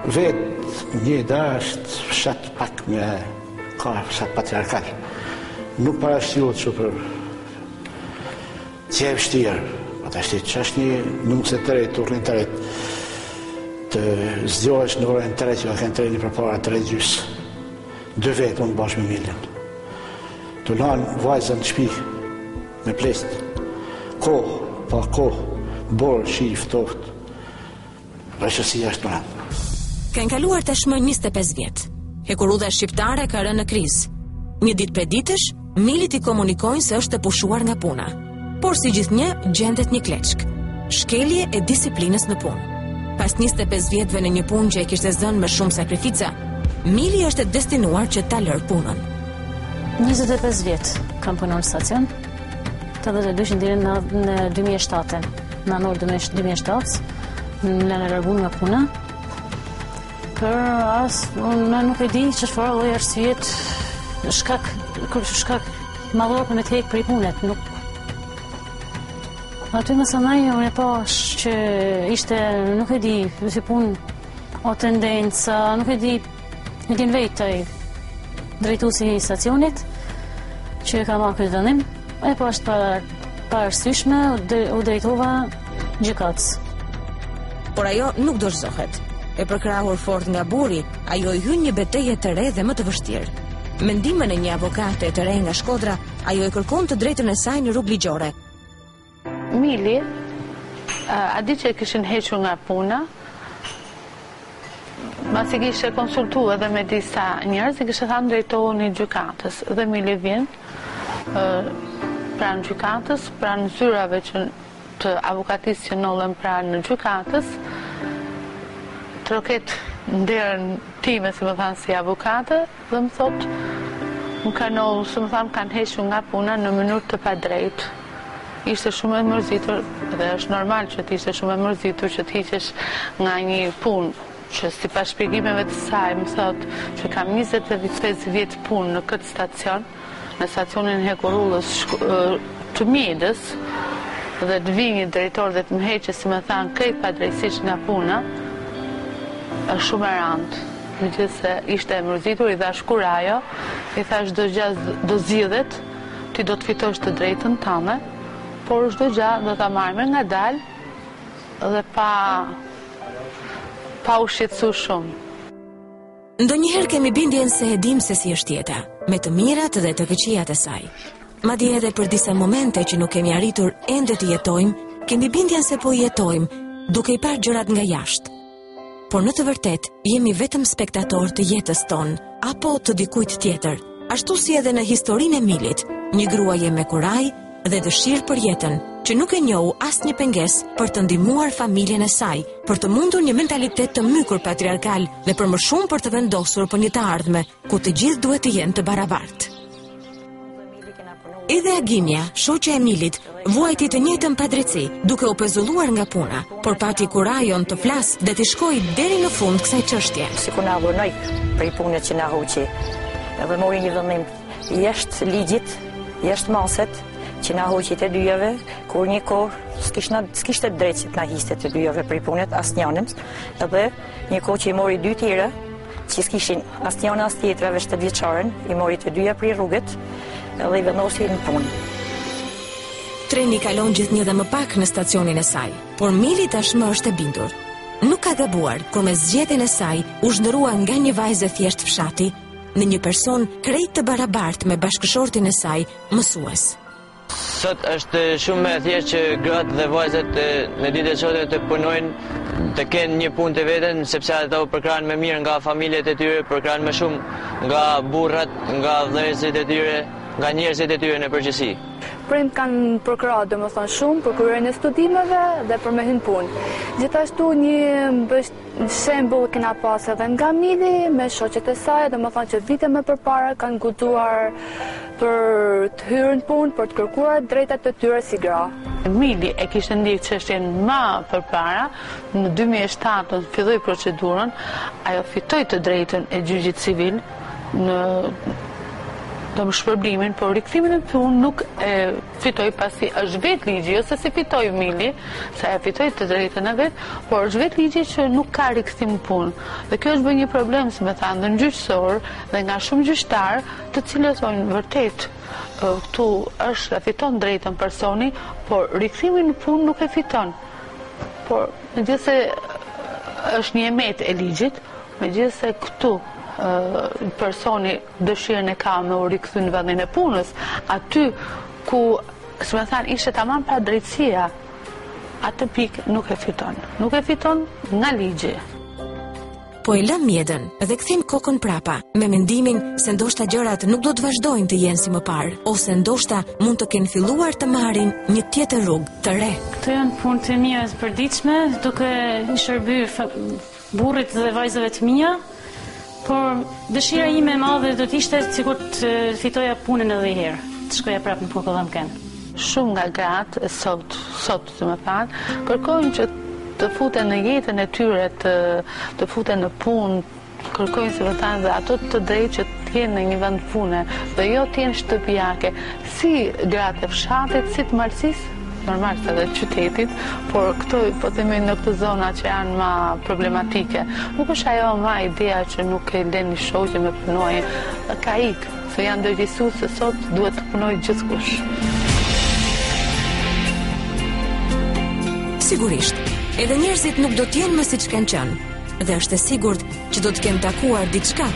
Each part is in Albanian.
Vetë një ida është fshat pak ka fshat patriarkal. Nuk parashtrohet që për që e vështirë. Atashti që është një nuse të rejtë, urrin të rejtë, të zdjohesh në orën të rejtë, që ka kënë të rejtë një përpara të rejtë gjysë. 2 vetë unë bashkë me Milën. Të lanë vajzën të shpi me plestë. Kohë, pa kohë, borë, shi, ftoft. Rëshësia është pranë. Kanë kaluar tashmë 25 vjetë. Hekurudha shqiptare ka rënë në krizë. Një ditë për ditësh, milit i komunikojnë se është të pushuar nga puna. Por si gjithnjë, gjendet një kleçk. Shkelje e disiplinës në punë. Pas 25 vjetëve në një punë që e kishte zënë me shumë sakrifica, Mili është destinuar që ta lërë punën. 25 vjetë kam punuar në stacion. 82 deri në 2007. Në anor 2007, në larguar nga puna. Unë nuk e di çfarë lloj arsye shkak mallor për me të heq prej punet. Aty më sanaj unë e pash që ishte, nuk e di, si punë o tendenca, nuk e di, në din vetë drejtuesi i stacionit që ka marrë këtë vendim, e pash parësyshme u drejtova gjykatës. Por ajo nuk dorëzohet. E përkrahur fort nga burri, ajo i hyn një betejë të re dhe më të vështirë. Me ndihmën e një avokate të re nga Shkodra, ajo e kërkon të drejtën e saj në rrugë ligjore. Mili, a di që e kishin hequr nga puna, pasi kishte konsultuar edhe me disa njerëz, i kishte thënë drejtohuni gjykatës. Dhe Mili vjen pranë gjykatës, pranë zyrave të avokatisë që nollen pranë gjykatës, troket nderën time, si më thanë, si avokate, dhe më thotë, më kanë nollu, si më thanë, kanë hequr nga puna në mënyrë të padrejtë. Ishte shumë e mërzitur, dhe është normal që t'ishte shumë e mërzitur që t'hiqesh nga një punë, që si pas shpjegimeve të saj, më thotë që kam 25 vjetë punë në këtë stacion, në stacionin Hekurullës të Mjedës, dhe të vi një drejtor dhe të më heqe, si më thanë, këj padrejtësisht nga puna, është shumë e randë. Me gjithë se ishte e mërzitur, i thash kur ajo, i thash do zgjidhet, ti do të fitosh të drejtën tënde, por çdo gjë do ta marrë nga dalë dhe pa u shqetësuar shumë. Ndonjëherë kemi bindjen se e dim se si është jeta, me të mirat dhe të këqijat e saj. Madje edhe për disa momente që nuk kemi arritur ende të jetojmë, kemi bindjen se po jetojmë, duke i parë gjërat nga jashtë. Por në të vërtet, jemi vetëm spektator të jetës tonë, apo të dikujt tjetër, ashtu si edhe në historinë e Milit, një gruaje me kuraj dhe dëshirë për jetën, që nuk e njohu asnjë pengesë për të ndihmuar familjen e saj, për të mundur një mentalitet të mykur patriarkal dhe për më shumë për të vendosur për një të ardhme, ku të gjithë duhet të jenë të barabartë. Edhe Aginja, shoqja e Milit, vuajti të njëjtën padrejti, duke u pezulluar nga puna, por pati kurajon të flasë dhe të shkojë deri në fund kësaj çështje. Sikur na vonoi për punën që na hoqi. Edhe mori një vendim jashtë ligjit, jashtë maset, që na hoqi të dyjave, kur një kohë s'kishte drejtë që të na histe të dyjave për punët asnjënës, edhe një kohë që i mori 2 tjera, që s'kishin asnjëna as tjetra veç të vjeçaren, i mori të dyja për rrugët, edhe i vendosi në punë. Treni kalon gjithnjë dhe më pak në stacionin e saj, por Mili tashmë është e bindur. Nuk ka gabuar kur me zgjedhjen e saj u zhndërua nga një vajzë thjesht fshati në një person krejt të barabartë me bashkëshortin e saj, mësues. Sot është shumë më e thjeshtë që gratë dhe vajzat në ditët e sotme të punojnë, të kenë një punë të veten, sepse ata u përkrahen më mirë nga familjet e tyre, përkrahen më shumë nga burrat, nga vëllezërit e tyre, nga njerëzit e tyre në përgjithësi. Prind kanë përkrahur domethënë shumë për kryerjen e studimeve dhe për me hyrë punë. Gjithashtu një shembull kena pas edhe nga Mili me shoqet e saj, domethënë që vite më përpara kanë guxuar për të hyrë në punë, për të kërkuar drejtat e tyre si gra. Mili e kishte ndjek çështjen më përpara, në 2007 filloi procedurën, ajo fitoi të drejtën e gjyqit civil do më shpërblimin, por rikthimin në punë nuk e fitoj pasi është vetë ligji, ose se fitoj mili, se e fitoj të drejtën e vetë, por është vetë ligji që nuk ka rikthim në punë. Dhe kjo është bërë një problem, si me thanë, dhe në gjyqësor dhe nga shumë gjyqtar, të cilët thonë vërtet këtu është e fiton drejtën personi, por rikthimin në punë nuk e fiton. Por megjithëse është një emet e ligjit, megjithëse këtu personi dëshirën e ka me u rikthy në vendin e punës, aty ku, si me thanë, ishte tamam pa drejtësia, atë pikë nuk e fiton. Nuk e fiton nga ligji. Po e lëm mjedën dhe kthim kokën prapa, me mendimin se ndoshta gjërat nuk do të vazhdojnë të jenë si më parë, ose ndoshta mund të kenë filluar të marrin një tjetër rrugë të re. Këto janë punë të mia të përditshme, duke i shërbyer burrit dhe vajzave të mia, por dëshira ime e madhe do të ishte sikur të fitoja punën edhe një herë, të shkoja prapë në punë këllëmken. Shumë nga gratë sot të më thanë, kërkojnë që të futen në jetën e tyre, të futen në punë, kërkojnë si më thanë dhe ato të drejtë që të jenë në një vend pune, dhe jo të jenë shtëpiake, si gratë e fshatit, si të marësisë, normal se dhe qytetit, por këto po themi në këtë zona që janë ma problematike. Nuk është ajo ma ideja që nuk e leni shoqe me punojë, ka ikë, se janë dërgjisu se sot duhet të punojë gjithkush. Sigurisht, edhe njerëzit nuk do t'jenë më siç kanë qenë, dhe është e sigurt që do të kenë takuar diçka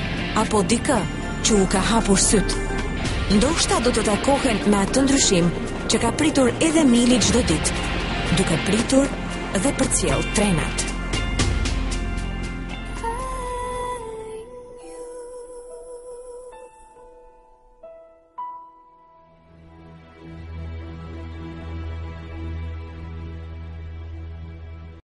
apo dikë që u ka hapur syt. Ndoshta do të takohen me atë ndryshim që ka pritur edhe Mili çdo ditë, duke pritur dhe përcjell trenat.